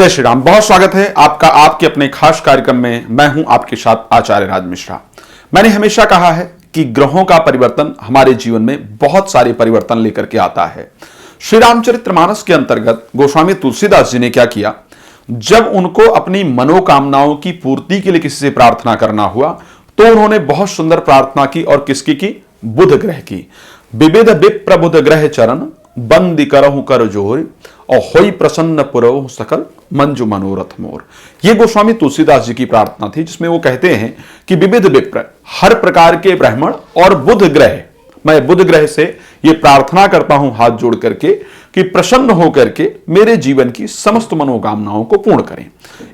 जय श्री राम। बहुत स्वागत है आपका आपके अपने खास कार्यक्रम में। मैं हूं आपके साथ आचार्य राज मिश्रा। मैंने हमेशा कहा है कि ग्रहों का परिवर्तन हमारे जीवन में बहुत सारे परिवर्तन लेकर के आता है। श्री रामचरितमानस के अंतर्गत गोस्वामी तुलसीदास जी ने क्या किया, जब उनको अपनी मनोकामनाओं की पूर्ति के लिए किसी से प्रार्थना करना हुआ तो उन्होंने बहुत सुंदर प्रार्थना की। और किसकी की? बुध ग्रह की। विविध विप्र बुध ग्रह चरण बंदी करहु कर जोर और होई प्रसन्न पुरव सकल मंजु मनोरथ मोर। ये गोस्वामी तुलसीदास जी की प्रार्थना थी, जिसमें वो कहते हैं कि विविध विप्र, हर प्रकार के ब्राह्मण और बुध ग्रह, मैं बुध ग्रह से ये प्रार्थना करता हूं हाथ जोड़ करके कि प्रसन्न होकर के मेरे जीवन की समस्त मनोकामनाओं को पूर्ण करें।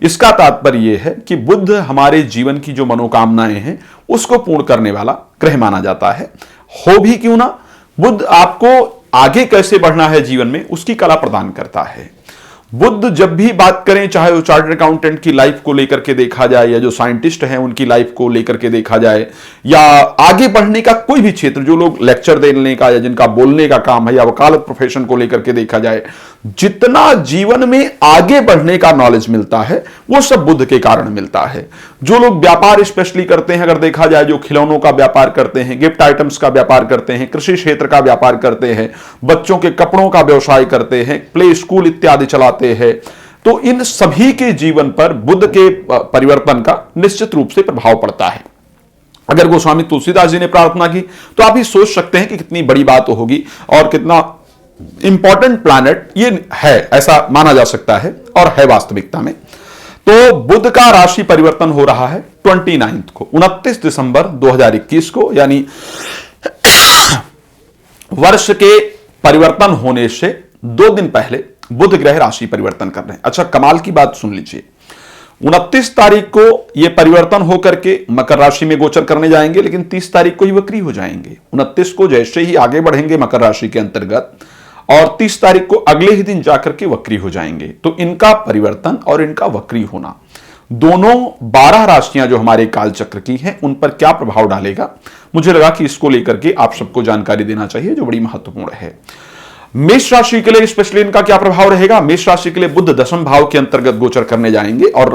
इसका तात्पर्य यह है कि बुध हमारे जीवन की जो मनोकामनाएं हैं उसको पूर्ण करने वाला ग्रह माना जाता है। हो भी क्यों ना, बुध आपको आगे कैसे बढ़ना है जीवन में उसकी कला प्रदान करता है। बुध जब भी बात करें, चाहे वो चार्टर्ड अकाउंटेंट की लाइफ को लेकर के देखा जाए या जो साइंटिस्ट हैं उनकी लाइफ को लेकर के देखा जाए, या आगे बढ़ने का कोई भी क्षेत्र, जो लोग लेक्चर देने का या जिनका बोलने का काम है, या वकालत प्रोफेशन को लेकर के देखा जाए, जितना जीवन में आगे बढ़ने का नॉलेज मिलता है वो सब बुध के कारण मिलता है। जो लोग व्यापार स्पेशली करते हैं, अगर देखा जाए, जो खिलौनों का व्यापार करते हैं, गिफ्ट आइटम्स का व्यापार करते हैं, कृषि क्षेत्र का व्यापार करते हैं, बच्चों के कपड़ों का व्यवसाय करते हैं, प्ले स्कूल इत्यादि चलाते हैं, तो इन सभी के जीवन पर बुध के परिवर्तन का निश्चित रूप से प्रभाव पड़ता है। अगर गोस्वामी तुलसीदास जी ने प्रार्थना की तो आप ही सोच सकते हैं कि कितनी बड़ी बात होगी और कितना इंपॉर्टेंट प्लैनेट ये है, ऐसा माना जा सकता है और है वास्तविकता में। तो बुध का राशि परिवर्तन हो रहा है 29 को, 29 दिसंबर 2021 को, यानी वर्ष के परिवर्तन होने से 2 दिन पहले बुध ग्रह राशि परिवर्तन कर रहे हैं। अच्छा, कमाल की बात सुन लीजिए, 29 तारीख को यह परिवर्तन होकर के मकर राशि में गोचर करने जाएंगे, लेकिन 30 तारीख को ही वक्री हो जाएंगे। 29 को जैसे ही आगे बढ़ेंगे मकर राशि के अंतर्गत, और 30 तारीख को अगले ही दिन जाकर के वक्री हो जाएंगे। तो इनका परिवर्तन और इनका वक्री होना, दोनों 12 राशियां जो हमारे काल चक्र की हैं उन पर क्या प्रभाव डालेगा, मुझे लगा कि इसको लेकर के आप सबको जानकारी देना चाहिए, जो बड़ी महत्वपूर्ण है। मेष राशि के लिए स्पेशली इनका क्या प्रभाव रहेगा? मेष राशि के लिए बुध दशम भाव के अंतर्गत गोचर करने जाएंगे और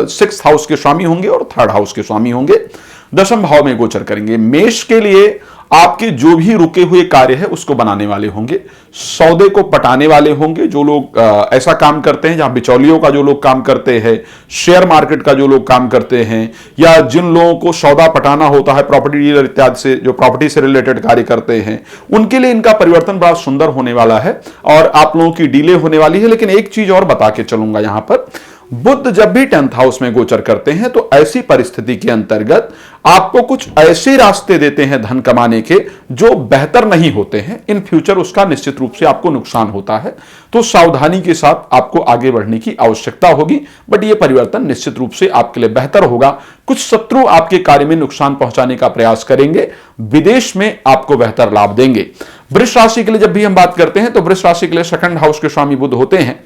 6th हाउस के स्वामी होंगे और 3rd हाउस के स्वामी होंगे, दशम भाव में गोचर करेंगे। मेष के लिए आपके जो भी रुके हुए कार्य है उसको बनाने वाले होंगे, सौदे को पटाने वाले होंगे। जो लोग ऐसा काम करते हैं, जहां बिचौलियों का जो लोग काम करते हैं, शेयर मार्केट का जो लोग काम करते हैं, या जिन लोगों को सौदा पटाना होता है, प्रॉपर्टी डीलर इत्यादि से, जो प्रॉपर्टी से रिलेटेड कार्य करते हैं, उनके लिए इनका परिवर्तन बड़ा सुंदर होने वाला है और आप लोगों की डीले होने वाली है। लेकिन एक चीज और बता के चलूंगा, यहां पर बुध जब भी 10th हाउस में गोचर करते हैं तो ऐसी परिस्थिति के अंतर्गत आपको कुछ ऐसे रास्ते देते हैं धन कमाने के जो बेहतर नहीं होते हैं। इन फ्यूचर उसका निश्चित रूप से आपको नुकसान होता है, तो सावधानी के साथ आपको आगे बढ़ने की आवश्यकता होगी। बट यह परिवर्तन निश्चित रूप से आपके लिए बेहतर होगा। कुछ शत्रु आपके कार्य में नुकसान पहुंचाने का प्रयास करेंगे, विदेश में आपको बेहतर लाभ देंगे। वृष राशि के लिए जब भी हम बात करते हैं तो वृष राशि के लिए 2nd हाउस के स्वामी बुध होते हैं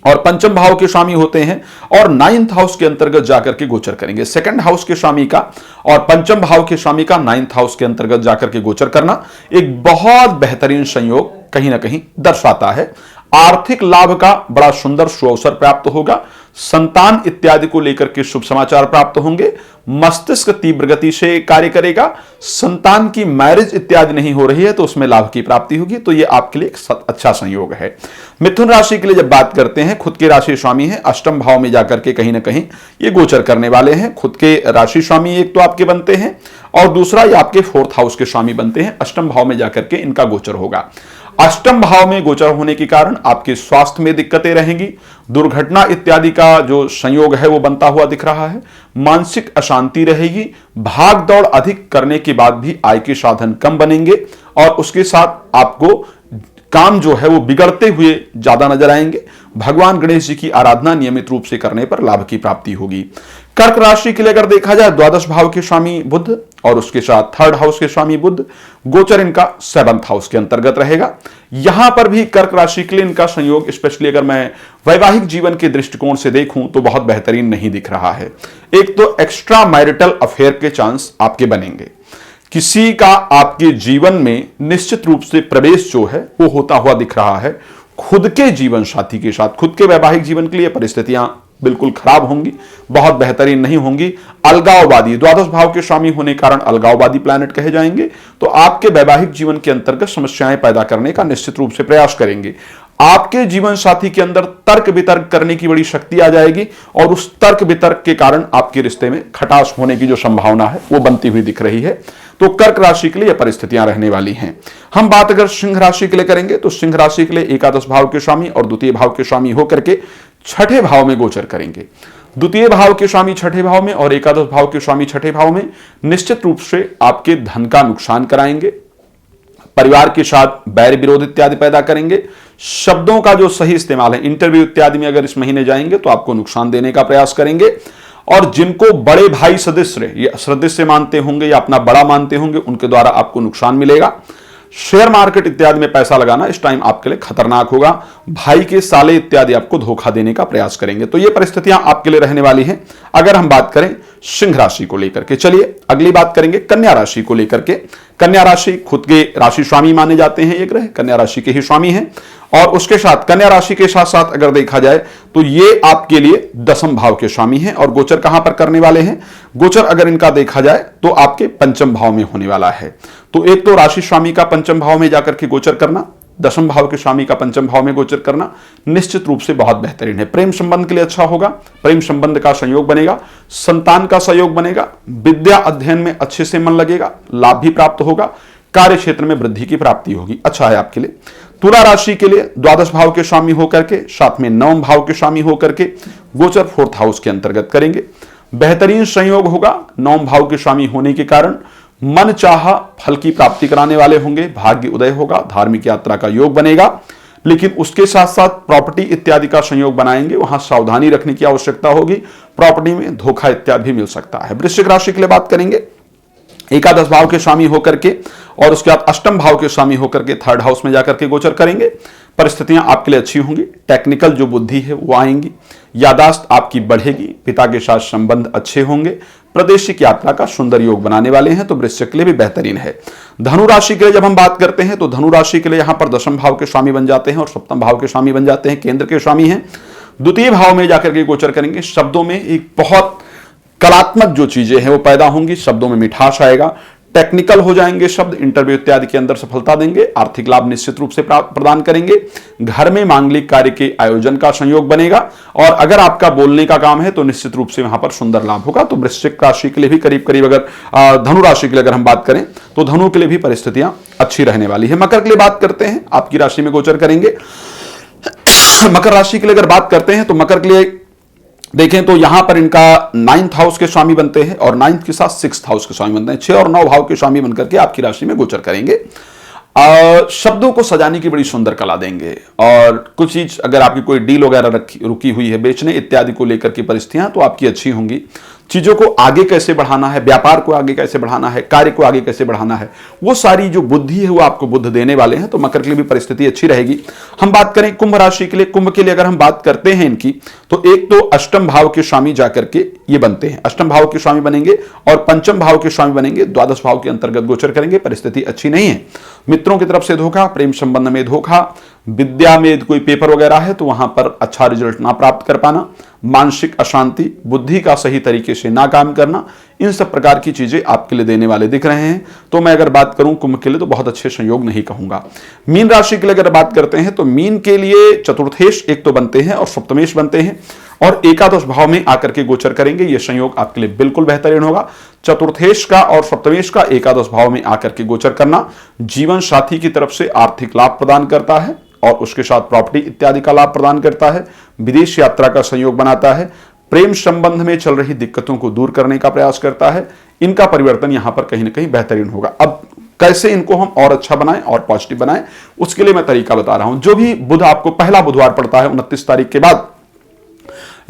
और 5th भाव के स्वामी होते हैं और 9th हाउस के अंतर्गत जाकर के गोचर करेंगे। 2nd हाउस के स्वामी का और 5th भाव के स्वामी का 9th हाउस के अंतर्गत जाकर के गोचर करना एक बहुत बेहतरीन संयोग कहीं ना कहीं दर्शाता है। आर्थिक लाभ का बड़ा सुंदर सुअवसर प्राप्त होगा, संतान इत्यादि को लेकर के शुभ समाचार प्राप्त होंगे, मस्तिष्क तीव्र गति से कार्य करेगा, संतान की मैरिज इत्यादि नहीं हो रही है तो उसमें लाभ की प्राप्ति होगी। तो यह आपके लिए एक अच्छा संयोग है। मिथुन राशि के लिए जब बात करते हैं, खुद के राशि स्वामी है, 8th भाव में जाकर के कहीं ना कहीं ये गोचर करने वाले हैं। खुद के राशि स्वामी एक तो आपके बनते हैं और दूसरा ये आपके 4th हाउस के स्वामी बनते हैं। 8th भाव में जाकर के इनका गोचर होगा। 8th भाव में गोचर होने के कारण आपके स्वास्थ्य में दिक्कतें रहेंगी, दुर्घटना इत्यादि का जो संयोग है वो बनता हुआ दिख रहा है, मानसिक अशांति रहेगी, भाग दौड़ अधिक करने के बाद भी आय के साधन कम बनेंगे और उसके साथ आपको काम जो है वो बिगड़ते हुए ज्यादा नजर आएंगे। भगवान गणेश जी की आराधना नियमित रूप से करने पर लाभ की प्राप्ति होगी। कर्क राशि के लिए अगर देखा जाए, 12th भाव के स्वामी बुध और उसके साथ 3rd हाउस के स्वामी बुध, गोचर इनका 7th हाउस के अंतर्गत रहेगा। यहां पर भी कर्क राशि के लिए इनका संयोग, स्पेशली अगर मैं वैवाहिक जीवन के दृष्टिकोण से देखूं तो बहुत बेहतरीन नहीं दिख रहा है। एक तो एक्स्ट्रा मैरिटल अफेयर के चांस आपके बनेंगे, किसी का आपके जीवन में निश्चित रूप से प्रवेश जो है वो होता हुआ दिख रहा है। खुद के जीवन साथी के साथ, खुद के वैवाहिक जीवन के लिए परिस्थितियां बिल्कुल खराब होंगी, बहुत बेहतरीन नहीं होंगी। अलगाववादी, द्वादश भाव के स्वामी होने के कारण अलगाववादी प्लैनेट कहे जाएंगे, तो आपके वैवाहिक जीवन के अंतर्गत समस्याएं पैदा करने का निश्चित रूप से प्रयास करेंगे। आपके जीवन साथी के अंदर तर्क वितर्क करने की बड़ी शक्ति आ जाएगी और उस तर्क वितर्क के कारण आपके रिश्ते में खटास होने की जो संभावना है वो बनती हुई दिख रही है। तो कर्क राशि के लिए यह परिस्थितियां रहने वाली हैं। हम बात अगर सिंह राशि के लिए करेंगे तो सिंह राशि के लिए एकादश भाव के स्वामी और द्वितीय भाव के स्वामी होकर के छठे भाव में गोचर करेंगे। द्वितीय भाव के स्वामी छठे भाव में और एकादश भाव के स्वामी छठे भाव में निश्चित रूप से आपके धन का नुकसान कराएंगे, परिवार के साथ बैर विरोध इत्यादि पैदा करेंगे। शब्दों का जो सही इस्तेमाल है, इंटरव्यू इत्यादि में अगर इस महीने जाएंगे तो आपको नुकसान देने का प्रयास करेंगे। और जिनको बड़े भाई सदस्य मानते होंगे या अपना बड़ा मानते होंगे, उनके द्वारा आपको नुकसान मिलेगा। शेयर मार्केट इत्यादि में पैसा लगाना इस टाइम आपके लिए खतरनाक होगा। भाई के साले इत्यादि आपको धोखा देने का प्रयास करेंगे। तो ये परिस्थितियां आपके लिए रहने वाली हैं अगर हम बात करें सिंह राशि को लेकर के। चलिए अगली बात करेंगे कन्या राशि को लेकर के। कन्या राशि खुद के राशि स्वामी माने जाते हैं, ये ग्रह कन्या राशि के ही स्वामी हैं। और उसके साथ कन्या राशि के साथ साथ अगर देखा जाए तो ये आपके लिए दसम भाव के स्वामी हैं। और गोचर कहां पर करने वाले हैं? गोचर अगर इनका देखा जाए तो आपके पंचम भाव में होने वाला है। तो एक तो राशि स्वामी का पंचम भाव में जाकर के गोचर करना, दसम भाव के स्वामी का पंचम भाव में गोचर करना निश्चित रूप से बहुत बेहतरीन है। प्रेम संबंध के लिए अच्छा होगा, प्रेम संबंध का संयोग बनेगा, संतान का सहयोग बनेगा, विद्या अध्ययन में अच्छे से मन लगेगा, लाभ भी प्राप्त होगा, कार्य क्षेत्र में वृद्धि की प्राप्ति होगी। अच्छा है आपके लिए। तुला राशि के लिए द्वादश भाव के स्वामी होकर के साथ में नवम भाव के स्वामी होकर के गोचर फोर्थ हाउस के अंतर्गत करेंगे। बेहतरीन संयोग होगा, नवम भाव के स्वामी होने के कारण मन चाहा फल की प्राप्ति कराने वाले होंगे, भाग्य उदय होगा, धार्मिक यात्रा का योग बनेगा। लेकिन उसके साथ साथ प्रॉपर्टी इत्यादि का संयोग बनाएंगे, वहां सावधानी रखने की आवश्यकता होगी। प्रॉपर्टी में धोखा इत्यादि भी मिल सकता है। वृश्चिक राशि के लिए बात करेंगे, एकादश भाव के स्वामी होकर के और उसके बाद अष्टम भाव के स्वामी होकर के थर्ड हाउस में जाकर के गोचर करेंगे। परिस्थितियां आपके लिए अच्छी होंगी, टेक्निकल जो बुद्धि है वो आएंगी, यादाश्त आपकी बढ़ेगी, पिता के साथ संबंध अच्छे होंगे, प्रादेशिक यात्रा का सुंदर योग बनाने वाले हैं। तो वृश्चिक के लिए भी बेहतरीन है। धनु राशि के लिए जब हम बात करते हैं तो धनु राशि के लिए यहां पर दशम भाव के स्वामी बन जाते हैं और सप्तम भाव के स्वामी बन जाते हैं, केंद्र के स्वामी हैं। द्वितीय भाव में जाकर के गोचर करेंगे। शब्दों में एक बहुत कलात्मक जो चीजें हैं वो पैदा होंगी, शब्दों में मिठास आएगा, टेक्निकल हो जाएंगे शब्द, इंटरव्यू इत्यादि के अंदर सफलता देंगे, आर्थिक लाभ निश्चित रूप से प्रदान करेंगे। घर में मांगलिक कार्य के आयोजन का संयोग बनेगा और अगर आपका बोलने का काम है तो निश्चित रूप से वहां पर सुंदर लाभ होगा। तो वृश्चिक राशि के लिए भी करीब करीब अगर धनु राशि के लिए अगर हम बात करें तो धनु के लिए भी परिस्थितियां अच्छी रहने वाली है। मकर के लिए बात करते हैं, आपकी राशि में गोचर करेंगे। मकर राशि के लिए अगर बात करते हैं तो मकर के लिए देखें तो यहां पर इनका 9th हाउस के स्वामी बनते हैं और 9th के साथ 6th हाउस के स्वामी बनते हैं। 6 और 9 भाव के स्वामी बनकर के आपकी राशि में गोचर करेंगे। शब्दों को सजाने की बड़ी सुंदर कला देंगे और कुछ चीज अगर आपकी कोई डील वगैरह रुकी हुई है बेचने इत्यादि को लेकर की परिस्थितियां तो आपकी अच्छी होंगी। चीजों को आगे कैसे बढ़ाना है, व्यापार को आगे कैसे बढ़ाना है, कार्य को आगे कैसे बढ़ाना है, वो सारी जो बुद्धि है वो आपको बुद्ध देने वाले हैं। तो मकर के लिए भी परिस्थिति अच्छी रहेगी। हम बात करें कुंभ राशि के लिए, कुंभ के लिए अगर हम बात करते हैं इनकी तो एक तो अष्टम भाव के स्वामी जाकर के ये बनते हैं, अष्टम भाव के स्वामी बनेंगे और पंचम भाव के स्वामी बनेंगे, द्वादश भाव के अंतर्गत गोचर करेंगे। परिस्थिति अच्छी नहीं है। मित्रों की तरफ से धोखा, प्रेम संबंध में धोखा, विद्या में कोई पेपर वगैरह है तो वहां पर अच्छा रिजल्ट ना प्राप्त कर पाना, मानसिक अशांति, बुद्धि का सही तरीके से ना काम करना, इन सब प्रकार की चीजें आपके लिए देने वाले दिख रहे हैं। तो मैं अगर बात करूं कुंभ के लिए तो बहुत अच्छे संयोग नहीं कहूंगा। मीन राशि के लिए अगर बात करते हैं तो मीन के लिए चतुर्थेश एक तो बनते हैं और सप्तमेश बनते हैं और एकादश भाव में आकर के गोचर करेंगे। यह संयोग आपके लिए बिल्कुल बेहतरीन होगा। चतुर्थेश का और सप्तमेश का एकादश भाव में आकर के गोचर करना जीवन साथी की तरफ से आर्थिक लाभ प्रदान करता है और उसके साथ प्रॉपर्टी इत्यादि का लाभ प्रदान करता है, विदेश यात्रा का संयोग बनाता है, प्रेम संबंध में चल रही दिक्कतों को दूर करने का प्रयास करता है। इनका परिवर्तन यहां पर कहीं ना कहीं बेहतरीन होगा। अब कैसे इनको हम और अच्छा बनाएं और पॉजिटिव बनाएं उसके लिए मैं तरीका बता रहा हूं। जो भी बुध आपको पहला बुधवार पड़ता है 29 तारीख के बाद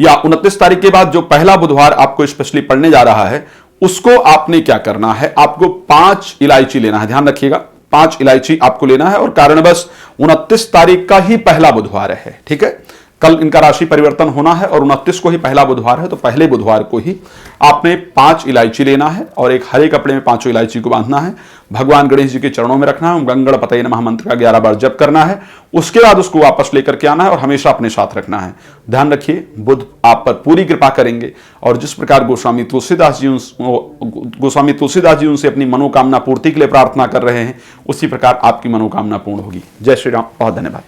या 29 तारीख के बाद जो पहला बुधवार आपको स्पेशली पड़ने जा रहा है उसको आपने क्या करना है, आपको 5 इलायची लेना है। ध्यान रखिएगा 5 इलायची आपको लेना है और कारणवश 29 तारीख का ही पहला बुधवार है, ठीक है। कल इनका राशि परिवर्तन होना है और 29 को ही पहला बुधवार है, तो पहले बुधवार को ही आपने 5 इलायची लेना है और एक हरे कपड़े में 5 इलायची को बांधना है, भगवान गणेश जी के चरणों में रखना है, गंगणपतये नमः मंत्र का 11 बार जप करना है। उसके बाद उसको वापस लेकर के आना है और हमेशा अपने साथ रखना है। ध्यान रखिए, बुध आप पर पूरी कृपा करेंगे और जिस प्रकार गोस्वामी तुलसीदास जी उनसे अपनी मनोकामना पूर्ति के लिए प्रार्थना कर रहे हैं, उसी प्रकार आपकी मनोकामना पूर्ण होगी। जय श्री राम, बहुत धन्यवाद।